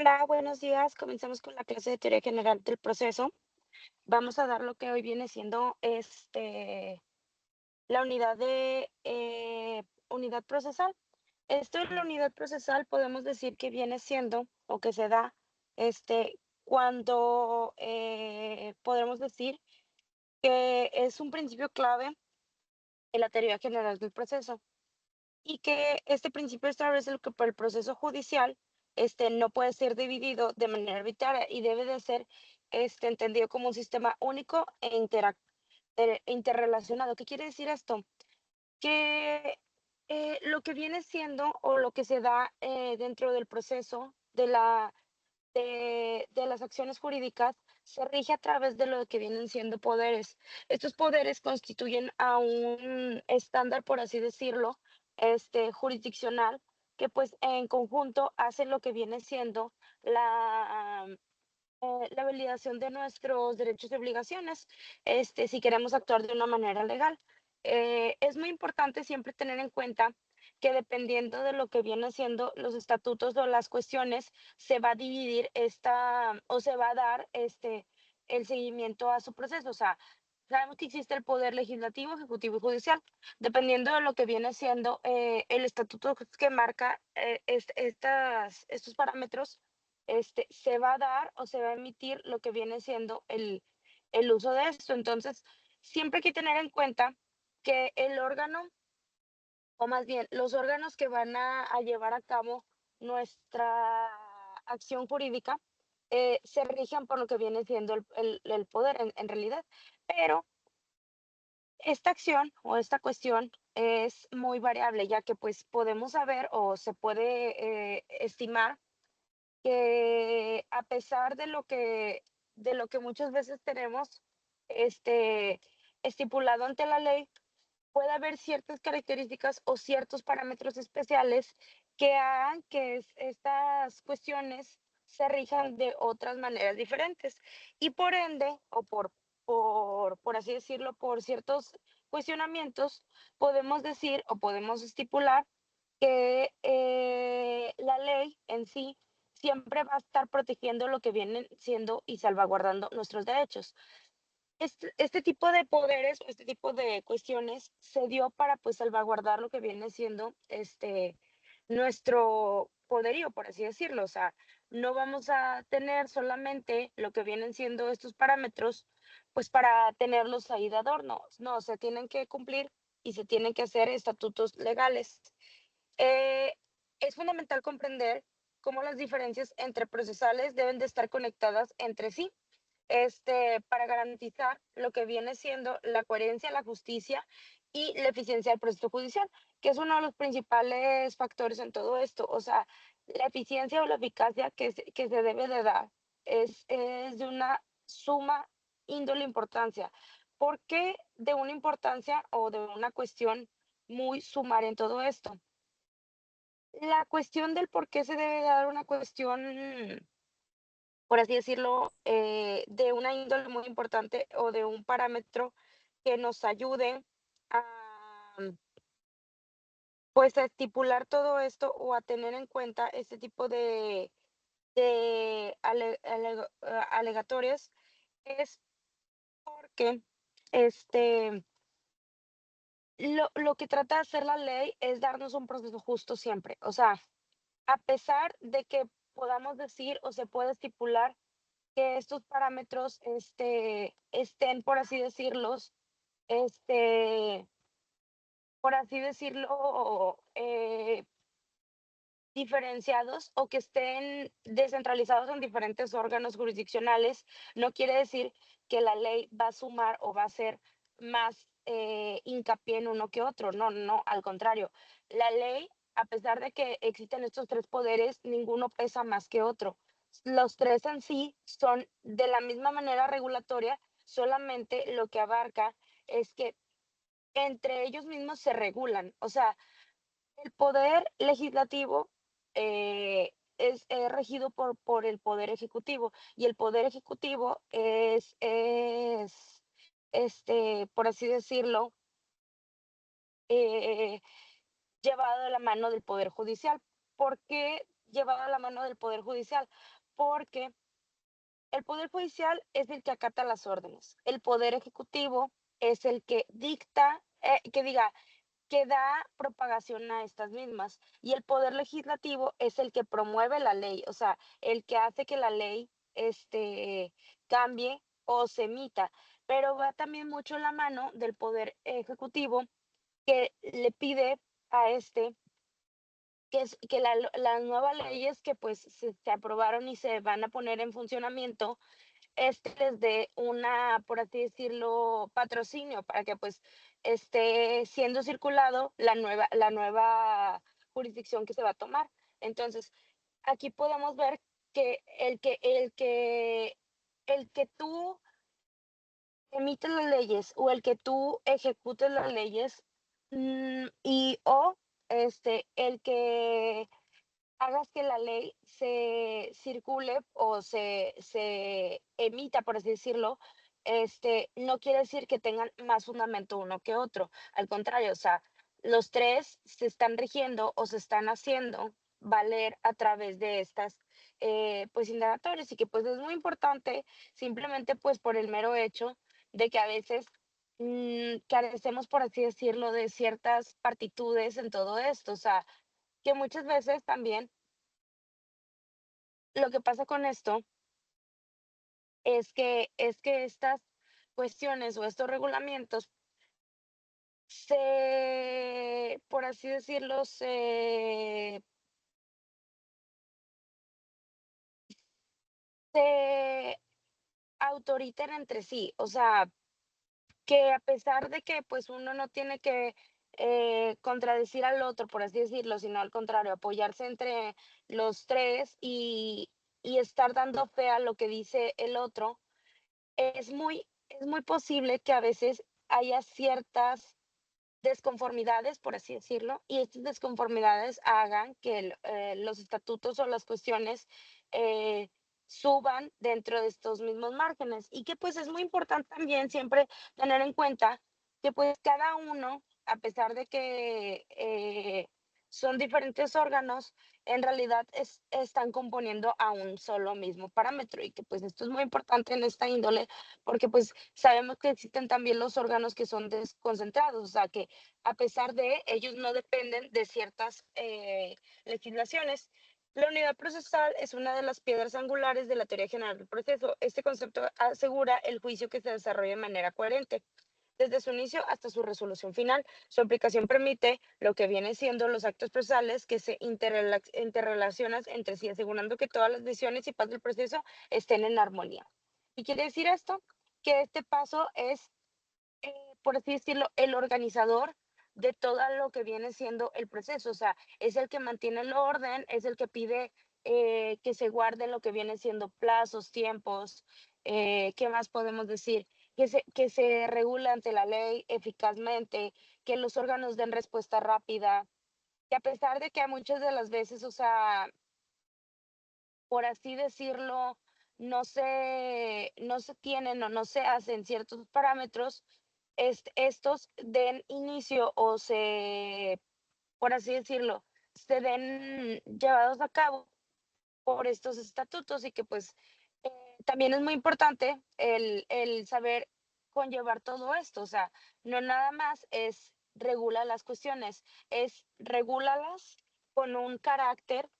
Hola, buenos días. Comenzamos con la clase de teoría general del proceso. Vamos a dar lo que hoy viene siendo la unidad de unidad procesal. Esto en la unidad procesal podemos decir que viene siendo o que se da cuando podemos decir que es un principio clave en la teoría general del proceso. Y que este principio establece lo que por el proceso judicial no puede ser dividido de manera arbitraria y debe de ser entendido como un sistema único e interrelacionado. ¿Qué quiere decir esto? Que lo que viene siendo o lo que se da dentro del proceso de las acciones jurídicas se rige a través de lo que vienen siendo poderes. Estos poderes constituyen a un estándar, por así decirlo, jurisdiccional, que pues en conjunto hacen lo que viene siendo la validación de nuestros derechos y obligaciones, si queremos actuar de una manera legal. Es muy importante siempre tener en cuenta que dependiendo de lo que vienen siendo los estatutos o las cuestiones, se va a dividir esta o se va a dar el seguimiento a su proceso. O sea, sabemos que existe el poder legislativo, ejecutivo y judicial. Dependiendo de lo que viene siendo el estatuto que marca estos parámetros, se va a dar o se va a emitir lo que viene siendo el uso de esto. Entonces, siempre hay que tener en cuenta que el órgano, o más bien los órganos que van a llevar a cabo nuestra acción jurídica, se rigen por lo que viene siendo el poder en realidad. Pero esta acción o esta cuestión es muy variable, ya que pues podemos saber o se puede estimar que a pesar de lo que muchas veces tenemos, este, estipulado ante la ley, puede haber ciertas características o ciertos parámetros especiales que hagan que estas cuestiones se rijan de otras maneras diferentes. Y por ende, o por así decirlo, por ciertos cuestionamientos, podemos decir o podemos estipular que la ley en sí siempre va a estar protegiendo lo que vienen siendo y salvaguardando nuestros derechos. Este tipo de poderes o este tipo de cuestiones se dio para pues salvaguardar lo que viene siendo nuestro poderío, por así decirlo. O sea, no vamos a tener solamente lo que vienen siendo estos parámetros, pues para tenerlos ahí de adorno. No, se tienen que cumplir y se tienen que hacer estatutos legales. Eh, es fundamental comprender cómo las diferencias entre procesales deben de estar conectadas entre sí, para garantizar lo que viene siendo la coherencia, la justicia y la eficiencia del proceso judicial, que es uno de los principales factores en todo esto. O sea, la eficiencia o la eficacia que se debe de dar es de una suma índole importancia. ¿Por qué de una importancia o de una cuestión muy sumaria en todo esto? La cuestión del por qué se debe dar una cuestión, por así decirlo, de una índole muy importante o de un parámetro que nos ayude a, pues, a estipular todo esto o a tener en cuenta este tipo de alegatorias, es porque, este, lo que trata de hacer la ley es darnos un proceso justo siempre. O sea, a pesar de que podamos decir o se puede estipular que estos parámetros, estén, este, por así decirlo, diferenciados o que estén descentralizados en diferentes órganos jurisdiccionales, no quiere decir que la ley va a sumar o va a hacer más hincapié en uno que otro. No, no, al contrario. La ley, a pesar de que existen estos tres poderes, ninguno pesa más que otro. Los tres en sí son de la misma manera regulatoria, solamente lo que abarca es que entre ellos mismos se regulan. O sea, el poder legislativo es regido por el poder ejecutivo, y el poder ejecutivo por así decirlo, eh, llevado de la mano del poder judicial. ¿Por qué llevado a la mano del Poder Judicial, porque el Poder Judicial es el que acata las órdenes. El Poder Ejecutivo es el que dicta, que da propagación a estas mismas. Y el Poder Legislativo es el que promueve la ley, o sea, el que hace que la ley cambie o se emita. Pero va también mucho la mano del Poder Ejecutivo que le pide a las nuevas leyes que pues se aprobaron y se van a poner en funcionamiento les dé una, por así decirlo, patrocinio para que pues esté siendo circulado la nueva jurisdicción que se va a tomar. Entonces, aquí podemos ver que el que tú emites las leyes o el que tú ejecutes las leyes, y o el que hagas que la ley se circule o se emita, por así decirlo, no quiere decir que tengan más fundamento uno que otro. Al contrario, o sea, los tres se están rigiendo o se están haciendo valer a través de estas, pues, indagatorias y que pues es muy importante simplemente pues por el mero hecho de que a veces carecemos, por así decirlo, de ciertas partitudes en todo esto. O sea, que muchas veces también lo que pasa con esto es que estas cuestiones o estos regulamientos por así decirlo, se autoritan entre sí. O sea, que a pesar de que pues uno no tiene que contradecir al otro, por así decirlo, sino al contrario, apoyarse entre los tres y estar dando fe a lo que dice el otro, es muy posible que a veces haya ciertas desconformidades, por así decirlo, y estas desconformidades hagan que los estatutos o las cuestiones eh, suban dentro de estos mismos márgenes y que pues es muy importante también siempre tener en cuenta que pues cada uno, a pesar de que son diferentes órganos, en realidad están componiendo a un solo mismo parámetro y que pues esto es muy importante en esta índole porque pues sabemos que existen también los órganos que son desconcentrados, o sea que a pesar de ellos no dependen de ciertas legislaciones. La unidad procesal es una de las piedras angulares de la teoría general del proceso. Este concepto asegura el juicio que se desarrolle de manera coherente desde su inicio hasta su resolución final. Su aplicación permite lo que viene siendo los actos procesales que se interrelacionan entre sí, asegurando que todas las decisiones y partes del proceso estén en armonía. ¿Y quiere decir esto? Que este paso es por así decirlo, el organizador de todo lo que viene siendo el proceso. O sea, es el que mantiene el orden, es el que pide que se guarde lo que viene siendo plazos, tiempos, ¿qué más podemos decir? Que se regula ante la ley eficazmente, que los órganos den respuesta rápida, que a pesar de que muchas de las veces, o sea, por así decirlo, no se tienen o no se hacen ciertos parámetros, estos den inicio o por así decirlo, se den llevados a cabo por estos estatutos y que pues también es muy importante el saber conllevar todo esto. O sea, no nada más es regula las cuestiones, es regúlalas con un carácter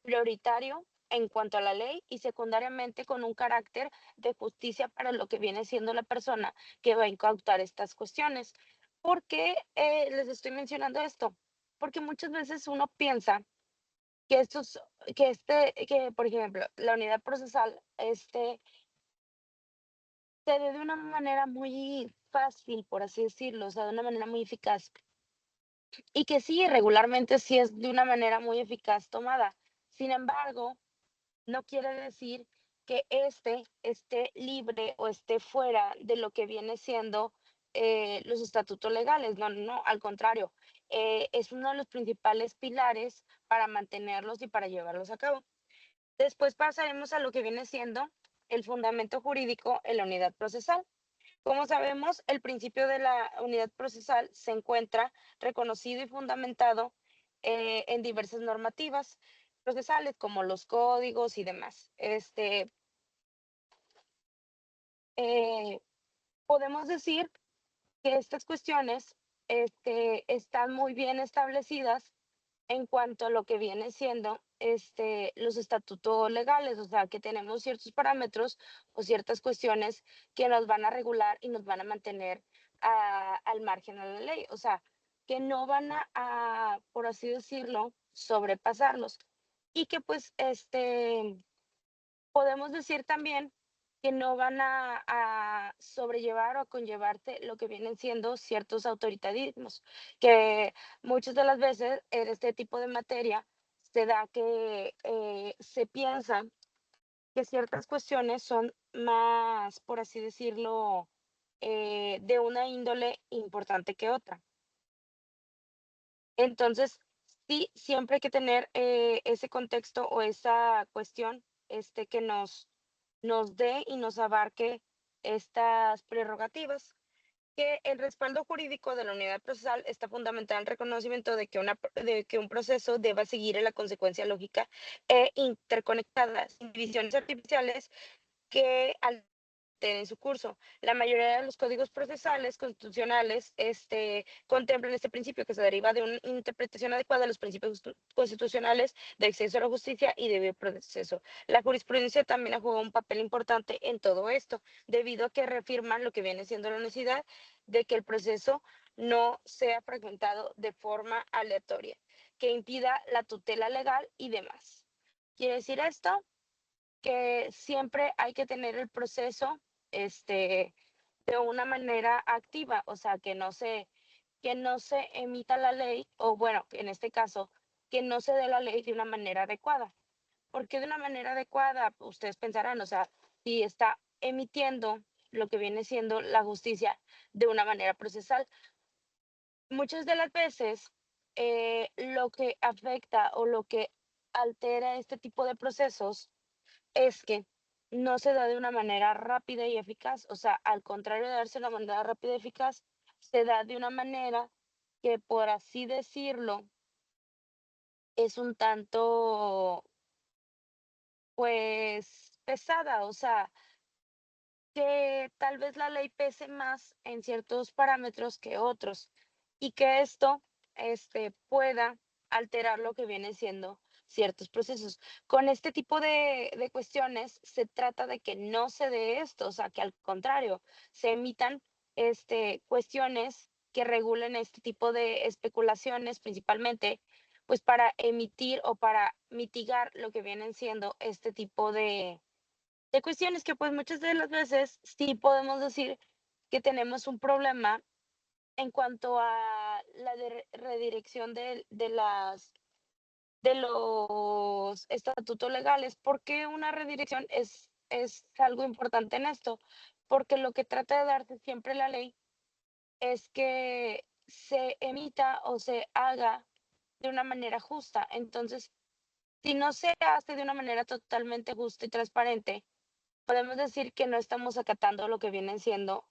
prioritario en cuanto a la ley y secundariamente con un carácter de justicia para lo que viene siendo la persona que va a incautar estas cuestiones. ¿Por qué les estoy mencionando esto? Porque muchas veces uno piensa que por ejemplo, la unidad procesal, se dé de una manera muy fácil, por así decirlo, o sea, de una manera muy eficaz. Y que sí, regularmente sí es de una manera muy eficaz tomada. Sin embargo, no quiere decir que esté libre o esté fuera de lo que viene siendo los estatutos legales. No, no, no, al contrario, es uno de los principales pilares para mantenerlos y para llevarlos a cabo. Después pasaremos a lo que viene siendo el fundamento jurídico en la unidad procesal. Como sabemos, el principio de la unidad procesal se encuentra reconocido y fundamentado en diversas normativas. procesales, como los códigos y demás. Eh, Podemos decir que estas cuestiones, están muy bien establecidas en cuanto a lo que viene siendo, los estatutos legales, o sea, que tenemos ciertos parámetros o ciertas cuestiones que nos van a regular y nos van a mantener al margen de la ley, o sea, que no van por así decirlo, sobrepasarlos. Y que pues, podemos decir también que no van a sobrellevar o a conllevarte lo que vienen siendo ciertos autoritarismos, que muchas de las veces en este tipo de materia se da que se piensa que ciertas cuestiones son más, por así decirlo, de una índole importante que otra. Entonces, sí, siempre hay que tener ese contexto o esa cuestión que nos dé y nos abarque estas prerrogativas, que el respaldo jurídico de la unidad procesal está fundamental en el reconocimiento de que un proceso deba seguir la consecuencia lógica e interconectada, sin divisiones artificiales que en su curso. La mayoría de los códigos procesales constitucionales contemplan este principio que se deriva de una interpretación adecuada de los principios constitucionales de acceso a la justicia y debido proceso. La jurisprudencia también ha jugado un papel importante en todo esto, debido a que reafirman lo que viene siendo la necesidad de que el proceso no sea fragmentado de forma aleatoria, que impida la tutela legal y demás. ¿Quiere decir esto? Que siempre hay que tener el proceso, este, de una manera activa, o sea, que no se emita la ley, o bueno, en este caso, que no se dé la ley de una manera adecuada. ¿Por qué de una manera adecuada? Ustedes pensarán, o sea, si está emitiendo lo que viene siendo la justicia de una manera procesal. Muchas de las veces, lo que afecta o lo que altera este tipo de procesos es que no se da de una manera rápida y eficaz, o sea, al contrario de darse de una manera rápida y eficaz, se da de una manera que, por así decirlo, es un tanto, pues, pesada, o sea, que tal vez la ley pese más en ciertos parámetros que otros y que esto pueda alterar lo que viene siendo ciertos procesos. Con este tipo de cuestiones se trata de que no se dé esto, o sea, que al contrario, se emitan cuestiones que regulen este tipo de especulaciones principalmente, pues para emitir o para mitigar lo que vienen siendo este tipo de cuestiones que, pues, muchas de las veces sí podemos decir que tenemos un problema en cuanto a la redirección de los estatutos legales. ¿Por qué una redirección es algo importante en esto? Porque lo que trata de darte siempre la ley es que se emita o se haga de una manera justa. Entonces, si no se hace de una manera totalmente justa y transparente, podemos decir que no estamos acatando lo que vienen siendo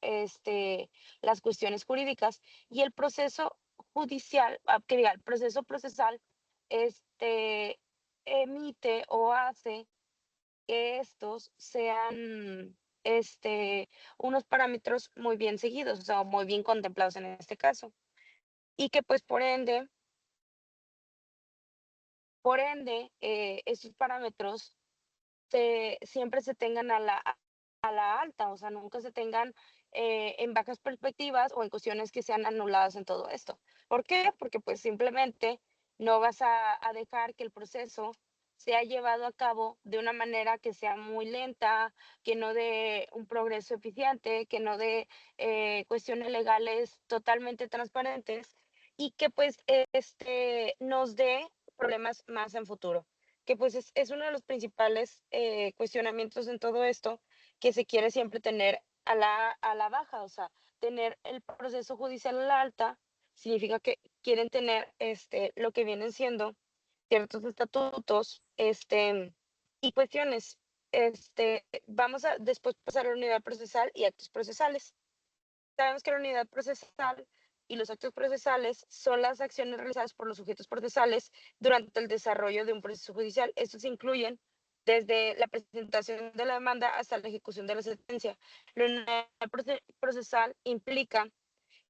las cuestiones jurídicas y el proceso judicial, que diga, el proceso procesal, este, emite o hace que estos sean unos parámetros muy bien seguidos, o sea, muy bien contemplados en este caso. Y que pues por ende, estos parámetros siempre se tengan a la alta, o sea, nunca se tengan en bajas perspectivas o en cuestiones que sean anuladas en todo esto. ¿Por qué? Porque pues simplemente no vas a dejar que el proceso sea llevado a cabo de una manera que sea muy lenta, que no dé un progreso eficiente, que no dé cuestiones legales totalmente transparentes y que pues nos dé problemas más en futuro, que pues es uno de los principales cuestionamientos en todo esto, que se quiere siempre tener a la baja, o sea, tener el proceso judicial a la alta significa que quieren tener lo que vienen siendo ciertos estatutos y cuestiones. Vamos a después pasar a la unidad procesal y actos procesales. Sabemos que la unidad procesal y los actos procesales son las acciones realizadas por los sujetos procesales durante el desarrollo de un proceso judicial. Estos incluyen desde la presentación de la demanda hasta la ejecución de la sentencia. La unidad procesal implica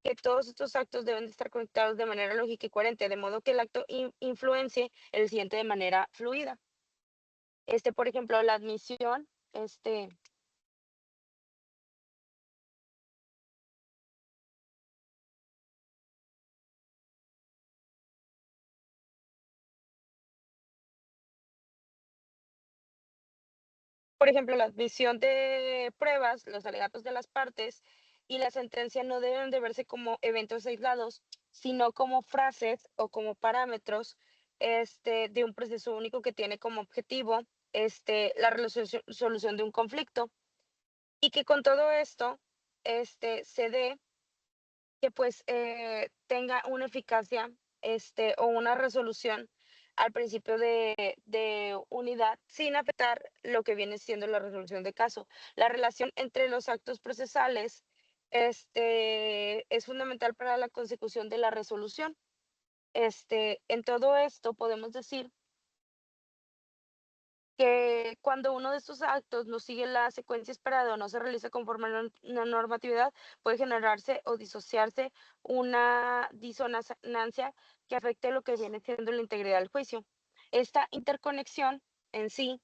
que todos estos actos deben de estar conectados de manera lógica y coherente, de modo que el acto influencie el siguiente de manera fluida. Por ejemplo, la admisión, por ejemplo, la admisión de pruebas, los alegatos de las partes y la sentencia no deben de verse como eventos aislados, sino como frases o como parámetros, de un proceso único que tiene como objetivo, la solución de un conflicto. Y que con todo esto, se dé que pues tenga una eficacia, o una resolución al principio de unidad sin afectar lo que viene siendo la resolución de caso. La relación entre los actos procesales, es fundamental para la consecución de la resolución. En todo esto podemos decir que cuando uno de estos actos no sigue la secuencia esperada o no se realiza conforme a la normatividad, puede generarse o disociarse una disonancia que afecte lo que viene siendo la integridad del juicio. Esta interconexión en sí,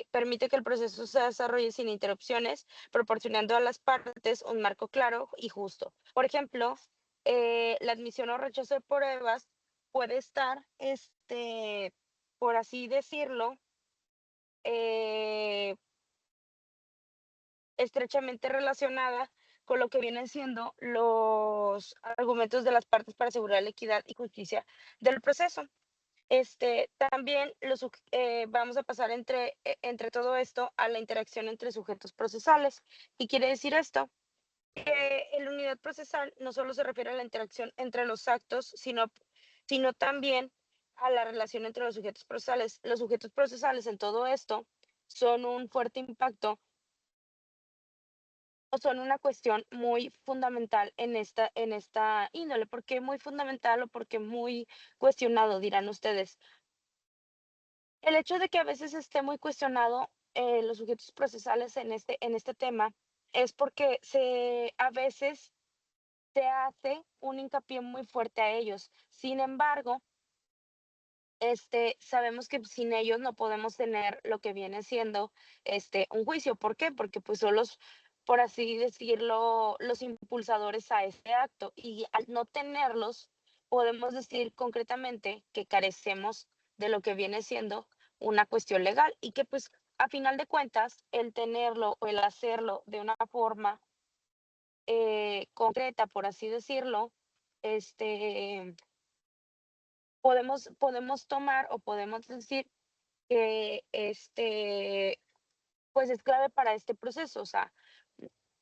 permite que el proceso se desarrolle sin interrupciones, proporcionando a las partes un marco claro y justo. Por ejemplo, la admisión o rechazo de pruebas puede estar, por así decirlo, eh, estrechamente relacionada con lo que vienen siendo los argumentos de las partes para asegurar la equidad y justicia del proceso. También vamos a pasar entre todo esto a la interacción entre sujetos procesales. ¿Qué quiere decir esto? Que la unidad procesal no solo se refiere a la interacción entre los actos, sino también a la relación entre los sujetos procesales. Los sujetos procesales en todo esto son un fuerte impacto o son una cuestión muy fundamental en esta índole. ¿Por qué muy fundamental o por qué muy cuestionado, dirán ustedes? El hecho de que a veces esté muy cuestionado, los sujetos procesales en este tema es porque a veces se hace un hincapié muy fuerte a ellos. Sin embargo, sabemos que sin ellos no podemos tener lo que viene siendo, un juicio. ¿Por qué? Porque, pues, son los, por así decirlo, los impulsadores a este acto, y al no tenerlos, podemos decir concretamente que carecemos de lo que viene siendo una cuestión legal, y que, pues, a final de cuentas, el tenerlo o el hacerlo de una forma, concreta, por así decirlo, este, podemos tomar o podemos decir que, pues, es clave para este proceso. O sea,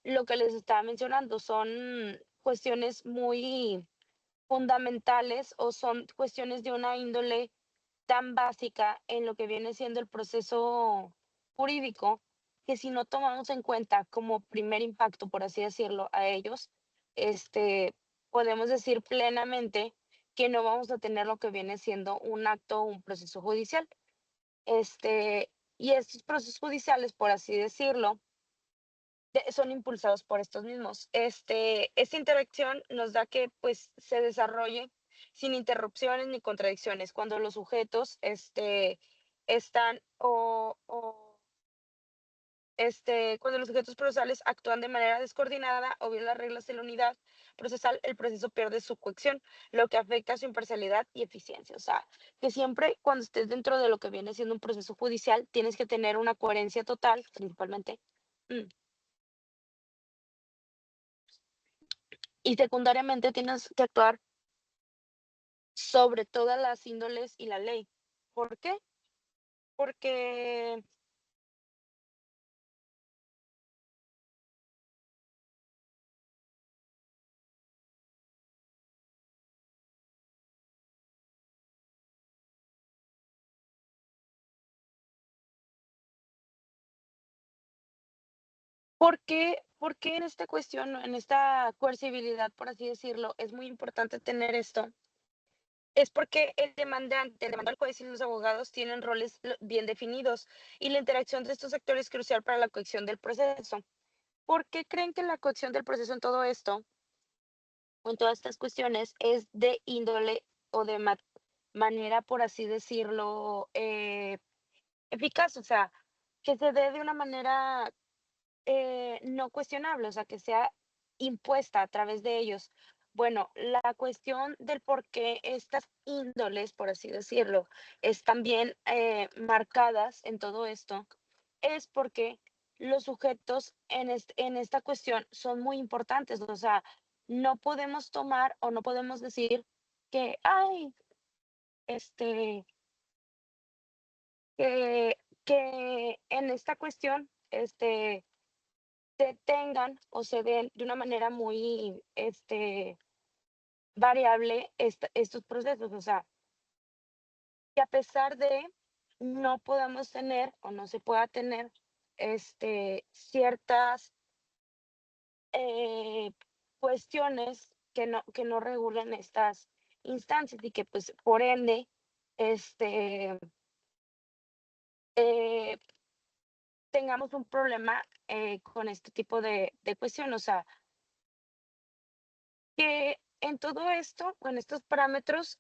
lo que les estaba mencionando son cuestiones muy fundamentales o son cuestiones de una índole tan básica en lo que viene siendo el proceso jurídico, que si no tomamos en cuenta como primer impacto, por así decirlo, a ellos, podemos decir plenamente que no vamos a tener lo que viene siendo un acto o un proceso judicial. Este, y estos procesos judiciales, por así decirlo, son impulsados por estos mismos. Esta interacción nos da que pues se desarrolle sin interrupciones ni contradicciones cuando los sujetos están cuando los sujetos procesales actúan de manera descoordinada o violan las reglas de la unidad procesal, el proceso pierde su cohesión, lo que afecta a su imparcialidad y eficiencia. O sea, que siempre cuando estés dentro de lo que viene siendo un proceso judicial, tienes que tener una coherencia total, principalmente. mm, Y secundariamente tienes que actuar sobre todas las índoles y la ley. ¿Por qué? Porque, ¿Por qué en esta cuestión, en esta coercibilidad, por así decirlo, es muy importante tener esto? Es porque el demandante, el juez y los abogados tienen roles bien definidos y la interacción de estos actores es crucial para la cohesión del proceso. ¿Por qué creen que la cohesión del proceso en todo esto, o en todas estas cuestiones, es de índole o de manera, por así decirlo, eficaz? O sea, que se dé de una manera no cuestionable, o sea, que sea impuesta a través de ellos. Bueno, la cuestión del por qué estas índoles, por así decirlo, están bien marcadas en todo esto, es porque los sujetos en esta cuestión son muy importantes. O sea, no podemos tomar o no podemos decir que, ay, este, que en esta cuestión, se tengan o se den de una manera muy, variable estos procesos. O sea, que a pesar de no podamos tener o no se pueda tener, ciertas, eh, cuestiones que no regulen estas instancias y que, pues, por ende, este, eh, tengamos un problema, con este tipo de cuestión. O sea, que en todo esto, con estos parámetros,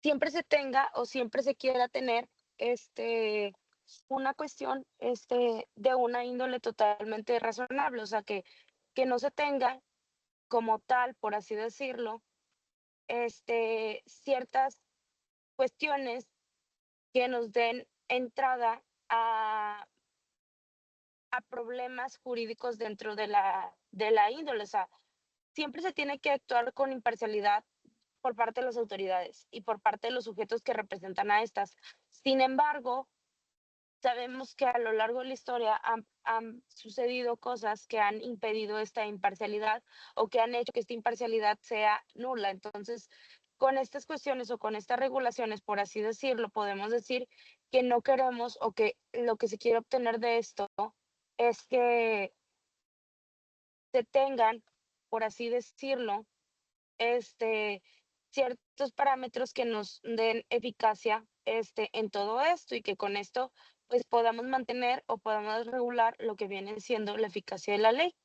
siempre se tenga o siempre se quiera tener, este, una cuestión, de una índole totalmente razonable. O sea, que no se tenga como tal, por así decirlo, ciertas cuestiones que nos den entrada a problemas jurídicos dentro de la índole. O sea, siempre se tiene que actuar con imparcialidad por parte de las autoridades y por parte de los sujetos que representan a estas. Sin embargo, sabemos que a lo largo de la historia han sucedido cosas que han impedido esta imparcialidad o que han hecho que esta imparcialidad sea nula. Entonces, con estas cuestiones o con estas regulaciones, por así decirlo, podemos decir que no queremos o que lo que se quiere obtener de esto es que se tengan, por así decirlo, este, ciertos parámetros que nos den eficacia, en todo esto y que con esto, pues, podamos mantener o podamos regular lo que viene siendo la eficacia de la ley,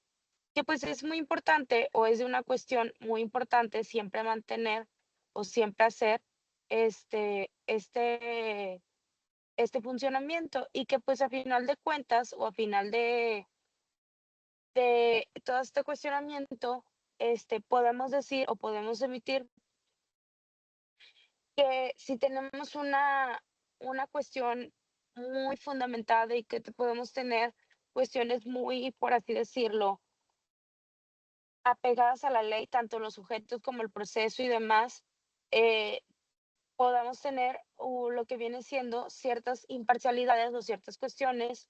que, pues, es muy importante o es de una cuestión muy importante siempre mantener o siempre hacer, este funcionamiento y que, pues, a final de cuentas o a final de todo este cuestionamiento, podemos decir o podemos emitir que si tenemos una cuestión muy fundamentada y que podemos tener cuestiones muy, por así decirlo, apegadas a la ley, tanto los sujetos como el proceso y demás, eh, podamos tener lo que viene siendo ciertas imparcialidades o ciertas cuestiones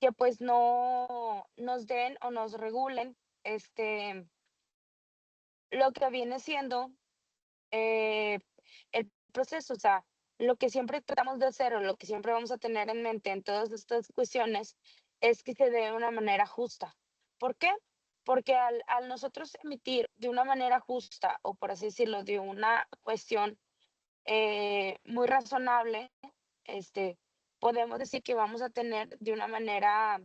que pues no nos den o nos regulen lo que viene siendo eh, el proceso. O sea, lo que siempre tratamos de hacer o lo que siempre vamos a tener en mente en todas estas cuestiones es que se dé de una manera justa. ¿Por qué? Porque al nosotros emitir de una manera justa o por así decirlo, de una cuestión muy razonable, este, podemos decir que vamos a tener de una manera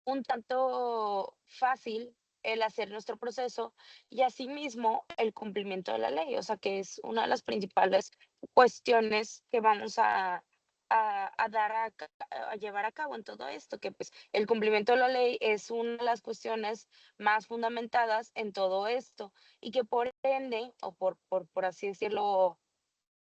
un tanto fácil el hacer nuestro proceso y asimismo el cumplimiento de la ley. O sea, que es una de las principales cuestiones que vamos a dar a llevar a cabo en todo esto, que pues el cumplimiento de la ley es una de las cuestiones más fundamentadas en todo esto y que por ende, o por así decirlo,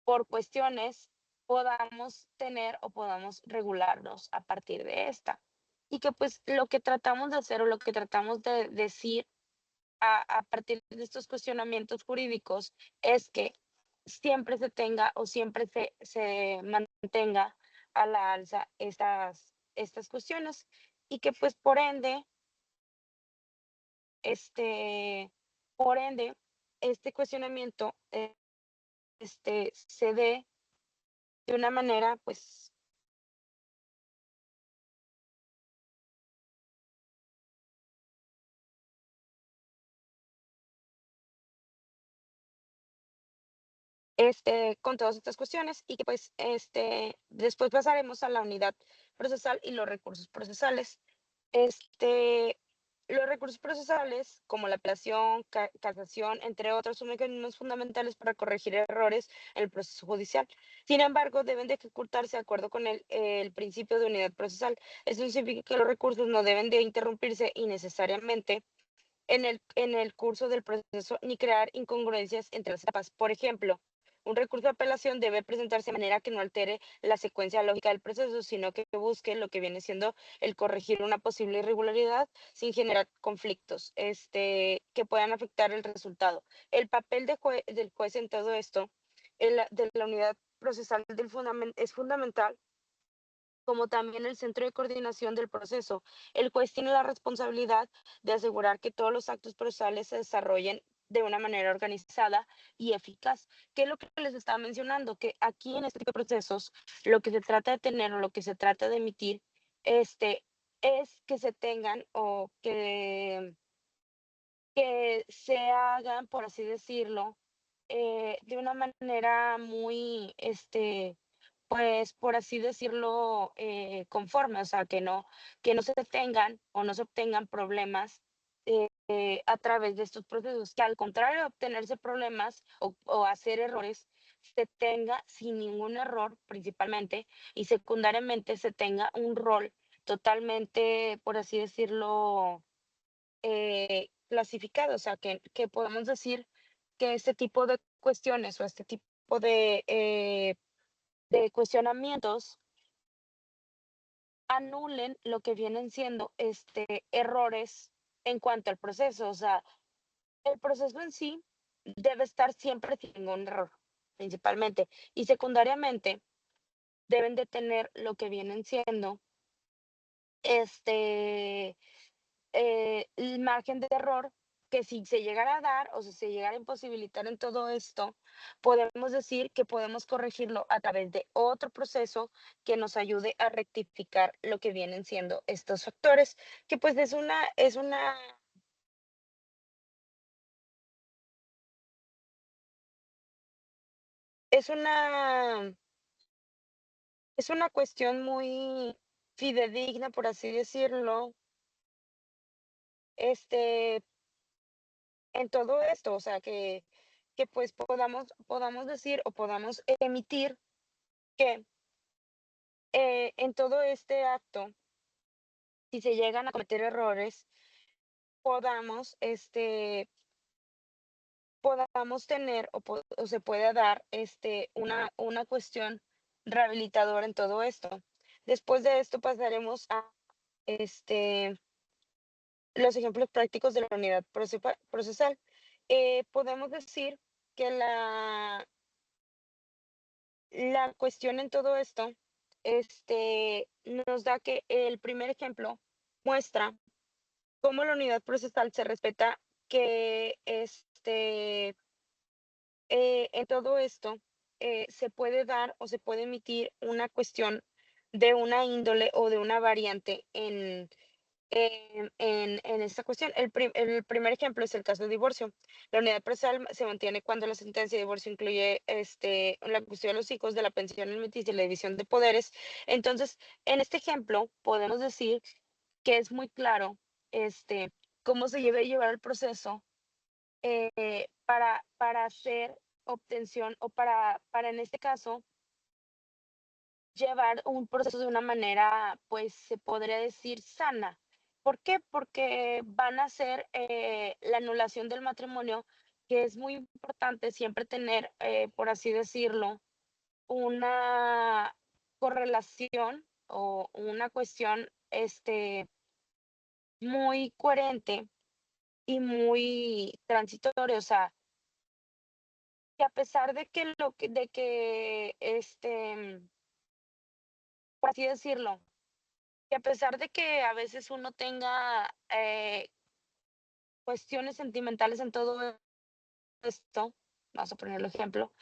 por cuestiones podamos tener o podamos regularnos a partir de esta. Y que pues lo que tratamos de hacer o lo que tratamos de decir a partir de estos cuestionamientos jurídicos es que siempre se tenga o siempre se mantenga a la alza estas cuestiones y que pues este, por ende, este cuestionamiento se dé de una manera pues con todas estas cuestiones y que pues después pasaremos a la unidad procesal y los recursos procesales. Este, los recursos procesales, como la apelación, casación, entre otros, son mecanismos fundamentales para corregir errores en el proceso judicial. Sin embargo, deben de ejecutarse de acuerdo con el principio de unidad procesal. Esto significa que los recursos no deben de interrumpirse innecesariamente en el curso del proceso ni crear incongruencias entre las etapas. Por ejemplo, un recurso de apelación debe presentarse de manera que no altere la secuencia lógica del proceso, sino que busque lo que viene siendo el corregir una posible irregularidad sin generar conflictos que puedan afectar el resultado. El papel del juez en todo esto, de la unidad procesal es fundamental, como también el centro de coordinación del proceso. El juez tiene la responsabilidad de asegurar que todos los actos procesales se desarrollen de una manera organizada y eficaz. ¿Qué es lo que les estaba mencionando? Que aquí en este tipo de procesos, lo que se trata de tener o lo que se trata de emitir, este, es que se tengan o que se hagan, por así decirlo, de una manera muy, pues, por así decirlo, conforme, o sea, que no se tengan o no se obtengan problemas a través de estos procesos, que al contrario de obtenerse problemas o hacer errores, se tenga sin ningún error principalmente y secundariamente se tenga un rol totalmente, por así decirlo, clasificado, o sea, que podemos decir que este tipo de cuestiones o este tipo de cuestionamientos anulen lo que vienen siendo errores en cuanto al proceso. O sea, el proceso en sí debe estar siempre sin ningún error, principalmente. Y secundariamente, deben de tener lo que vienen siendo este el margen de error, que si se llegara a dar o si se llegara a imposibilitar en todo esto, podemos decir que podemos corregirlo a través de otro proceso que nos ayude a rectificar lo que vienen siendo estos factores, que pues es una, es una cuestión muy fidedigna, por así decirlo, este, en todo esto, o sea, que pues podamos decir o podamos emitir que en todo este acto, si se llegan a cometer errores, podamos, podamos tener o se pueda dar una cuestión rehabilitadora en todo esto. Después de esto pasaremos a este, los ejemplos prácticos de la unidad procesal. Podemos decir que la cuestión en todo esto nos da que el primer ejemplo muestra cómo la unidad procesal se respeta que en todo esto se puede dar o se puede emitir una cuestión de una índole o de una variante en esta cuestión. El primer ejemplo es el caso de divorcio. La unidad procesal se mantiene cuando la sentencia de divorcio incluye la cuestión de los hijos, de la pensión alimenticia y la división de poderes. Entonces, en este ejemplo podemos decir que es muy claro cómo se debe llevar el proceso para hacer obtención o para en este caso llevar un proceso de una manera, pues se podría decir sana. ¿Por qué? Porque van a hacer la anulación del matrimonio, que es muy importante siempre tener, por así decirlo, una correlación o una cuestión muy coherente y muy transitoria. O sea, que a pesar de que por así decirlo, que a pesar de que a veces uno tenga cuestiones sentimentales en todo esto, vamos a poner el ejemplo,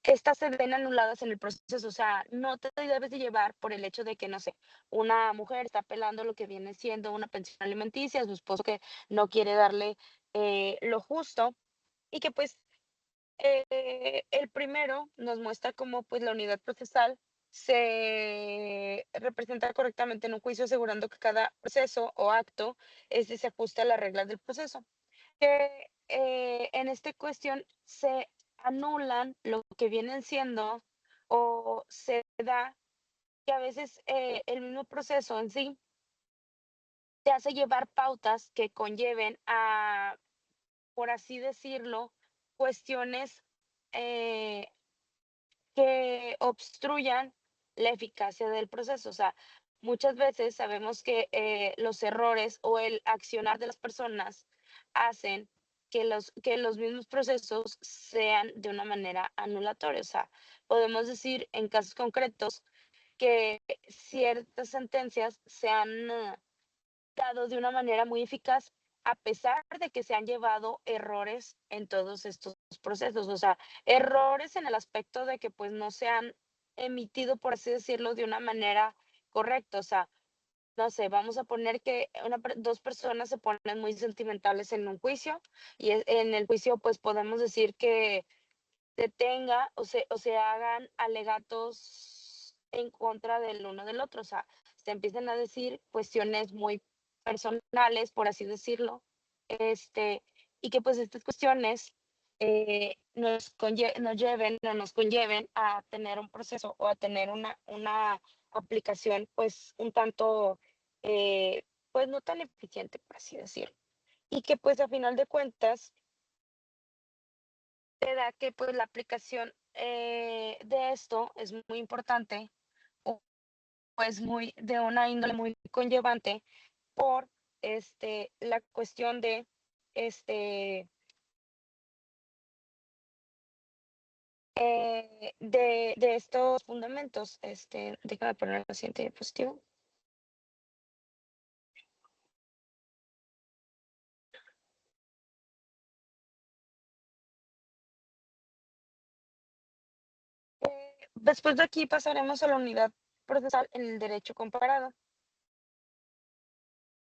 estas se ven anuladas en el proceso. O sea, no te debes de llevar por el hecho de que, no sé, una mujer está apelando lo que viene siendo una pensión alimenticia a su esposo que no quiere darle lo justo y que pues El primero nos muestra cómo, pues, la unidad procesal se representa correctamente en un juicio, asegurando que cada proceso o acto, se ajusta a las reglas del proceso. Que, en esta cuestión se anulan lo que vienen siendo o se da que a veces, el mismo proceso en sí te hace llevar pautas que conlleven a, por así decirlo, cuestiones, eh, que obstruyan la eficacia del proceso. O sea, muchas veces sabemos que los errores o el accionar de las personas hacen que los mismos procesos sean de una manera anulatoria. O sea, podemos decir en casos concretos que ciertas sentencias se han dado de una manera muy eficaz, a pesar de que se han llevado errores en todos estos procesos. O sea, errores en el aspecto de que, pues, no se han emitido, por así decirlo, de una manera correcta. O sea, no sé, vamos a poner que 2 personas se ponen muy sentimentales en un juicio, y en el juicio, pues, podemos decir que se tenga o se hagan alegatos en contra del uno del otro. O sea, se empiezan a decir cuestiones muy personales, por así decirlo, este, y que, pues, estas cuestiones, nos lleven o nos conlleven a tener un proceso o a tener una aplicación, pues, un tanto, pues, no tan eficiente, por así decirlo. Y que, pues, a final de cuentas, te da que, pues, la aplicación, de esto es muy importante, o pues muy de una índole muy conllevante por, la cuestión de, este, de estos fundamentos. Déjame poner la siguiente diapositiva. Después de aquí pasaremos a la unidad procesal en el derecho comparado.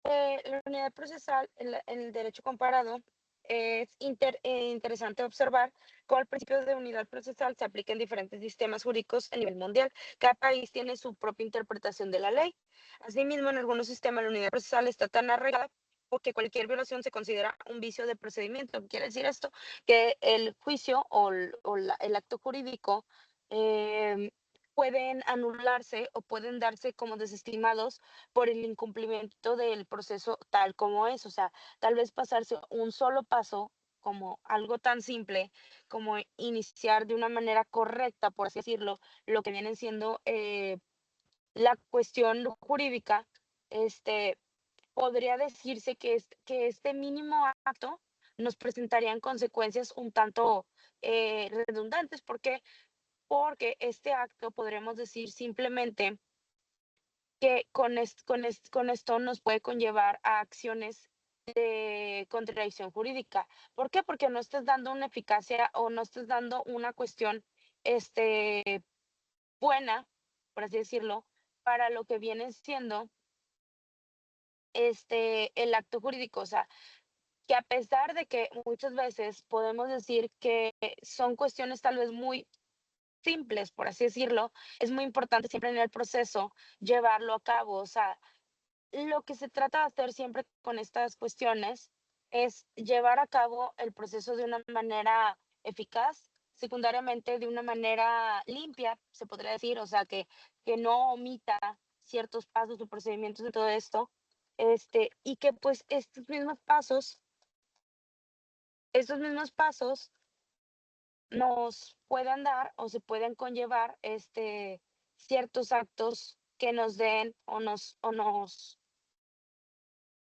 La unidad procesal en el derecho comparado es interesante observar cómo el principio de unidad procesal se aplica en diferentes sistemas jurídicos a nivel mundial. Cada país tiene su propia interpretación de la ley. Asimismo, en algunos sistemas la unidad procesal está tan arraigada porque cualquier violación se considera un vicio de procedimiento. ¿Qué quiere decir esto? Que el juicio el acto jurídico em, pueden anularse o pueden darse como desestimados por el incumplimiento del proceso tal como es. O sea, tal vez pasarse un solo paso como algo tan simple como iniciar de una manera correcta, por así decirlo, lo que vienen siendo la cuestión jurídica, este, podría decirse que este mínimo acto nos presentarían consecuencias un tanto redundantes. ¿Por qué? Porque este acto podremos decir simplemente que con esto nos puede conllevar a acciones de contradicción jurídica. ¿Por qué? Porque no estás dando una eficacia o no estás dando una cuestión, este, buena, por así decirlo, para lo que viene siendo, el acto jurídico. O sea, que a pesar de que muchas veces podemos decir que son cuestiones tal vez muy simples, por así decirlo, es muy importante siempre en el proceso llevarlo a cabo. O sea, lo que se trata de hacer siempre con estas cuestiones es llevar a cabo el proceso de una manera eficaz, secundariamente de una manera limpia, se podría decir. O sea, que no omita ciertos pasos o procedimientos de todo esto, y que, pues, estos mismos pasos nos puedan dar o se pueden conllevar, ciertos actos que nos den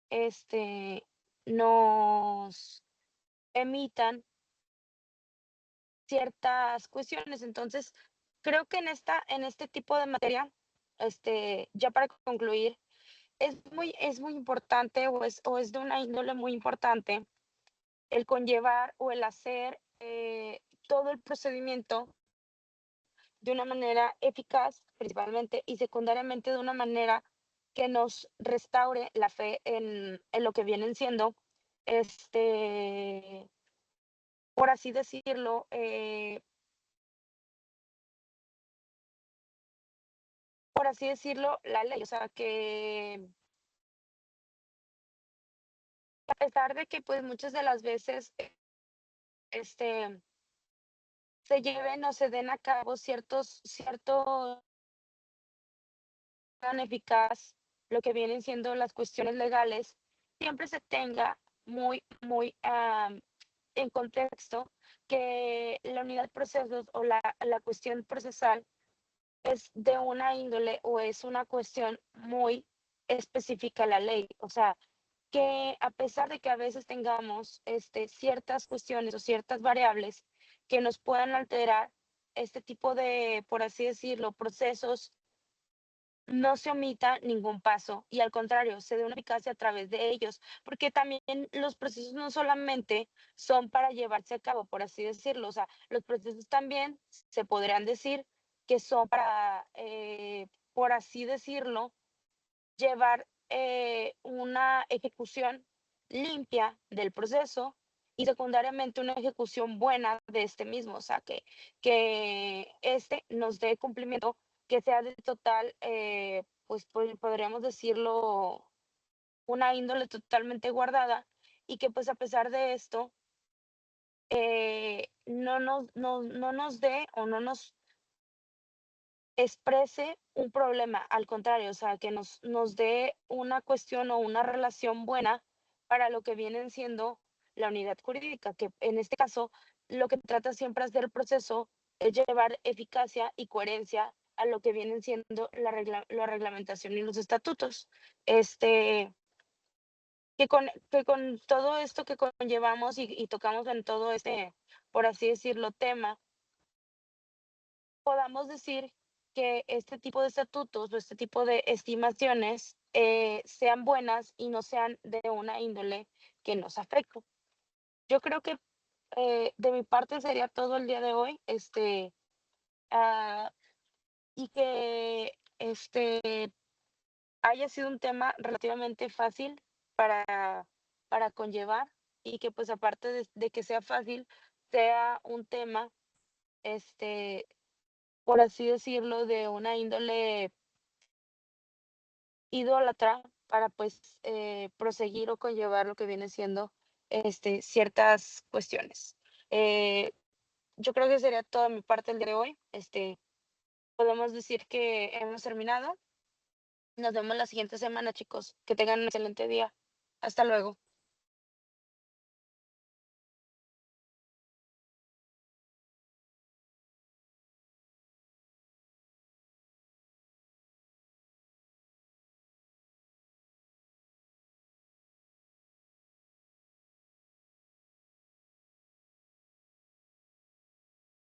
este, nos emitan ciertas cuestiones. Entonces, creo que en este tipo de materia, ya para concluir, es muy importante o es de una índole muy importante el conllevar o el hacer todo el procedimiento de una manera eficaz, principalmente, y secundariamente de una manera que nos restaure la fe en lo que vienen siendo, este, por así decirlo, la ley. O sea, que a pesar de que, pues, muchas de las veces, este, se lleven o se den a cabo ciertos tan eficaz lo que vienen siendo las cuestiones legales, siempre se tenga muy en contexto que la unidad de procesos o la cuestión procesal es de una índole o es una cuestión muy específica a la ley. O sea, que a pesar de que a veces tengamos ciertas cuestiones o ciertas variables que nos puedan alterar este tipo de, por así decirlo, procesos, no se omita ningún paso y al contrario, se dé una eficacia a través de ellos, porque también los procesos no solamente son para llevarse a cabo, por así decirlo, o sea, los procesos también se podrían decir que son para, por así decirlo, llevar una ejecución limpia del proceso y secundariamente una ejecución buena de este mismo, o sea, que este nos dé cumplimiento, que sea de total, pues podríamos decirlo, una índole totalmente guardada y que pues a pesar de esto, no nos dé o no nos exprese un problema, al contrario, o sea, que nos dé una cuestión o una relación buena para lo que vienen siendo la unidad jurídica, que en este caso lo que trata siempre es del proceso es llevar eficacia y coherencia a lo que vienen siendo la reglamentación y los estatutos. Este, que con todo esto que conllevamos y tocamos en todo este, por así decirlo, tema, podamos decir que este tipo de estatutos o este tipo de estimaciones sean buenas y no sean de una índole que nos afecte. Yo creo que de mi parte sería todo el día de hoy, ah, y que haya sido un tema relativamente fácil para conllevar y que pues aparte de que sea fácil, sea un tema, este, por así decirlo, de una índole idólatra para, pues, proseguir o conllevar lo que viene siendo, ciertas cuestiones. Eh, yo creo que sería toda mi parte el día de hoy. Podemos decir que hemos terminado. Nos vemos la siguiente semana, chicos. Que tengan un excelente día. Hasta luego.